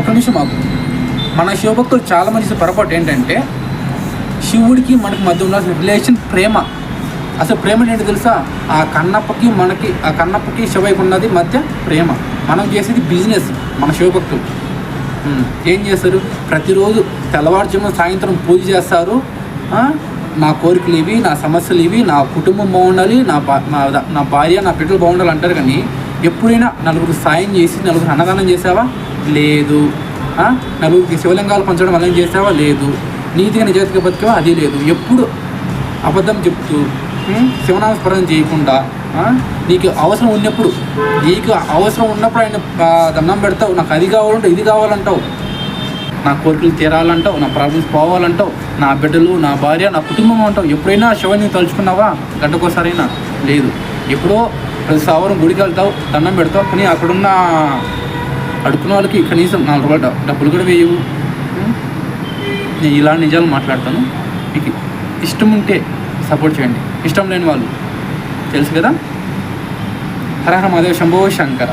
ఒక నిమిషం మాకు మన శివభక్తులు చాలా మంది పొరపాటు ఏంటంటే శివుడికి మనకి మధ్య ఉన్న రిలేషన్ ప్రేమ. అసలు ప్రేమ ఏంటి తెలుసా? ఆ కన్నప్పకి శివయ్యకి ఉన్నది మధ్య ప్రేమ. మనం చేసేది బిజినెస్. మన శివభక్తులు ఏం చేస్తారు? ప్రతిరోజు తెల్లవారుజామున సాయంత్రం పూజ చేస్తారు. నా కోరికలు ఇవి, నా సమస్యలు ఇవి, నా కుటుంబం బాగుండాలి, నా భార్య నా బిడ్డలు బాగుండాలి అంటారు. కానీ ఎప్పుడైనా నలుగురికి సాయం చేసి నలుగురు అన్నదానం చేసావా? లేదు. నలుగురికి శివలింగాలు పంచడం వల్ల చేసావా? లేదు. నీతిగా నిజాయితీగా బతికావా? అది లేదు. ఎప్పుడు అబద్ధం చెప్తూ శివనామస్మరణ చేయకుండా నీకు అవసరం ఉన్నప్పుడు ఆయన దండం పెడతావు. నాకు అది కావాలంటావు, ఇది కావాలంటావు, నా కోరికలు తీరాలంటావు, నా ప్రాబ్లమ్స్ పోవాలంటావు, నా బిడ్డలు, నా భార్య, నా కుటుంబం అంటావు. ఎప్పుడైనా శివుని తలుచుకున్నావా? గంటకోసారైనా? లేదు. ఎప్పుడో ప్రతి సావరం గుడికి వెళ్తావు, దండం పెడతావు. కానీ అక్కడున్న అడుక్కున్న వాళ్ళకి కనీసం 4 రూపాయలు డబ్బులు కూడా వేయవు. నేను ఇలా నిజాలు మాట్లాడతాను. మీకు ఇష్టం ఉంటే సపోర్ట్ చేయండి, ఇష్టం లేని వాళ్ళు తెలుసు కదా. హర హర మహాదేవ శంభో శంకర.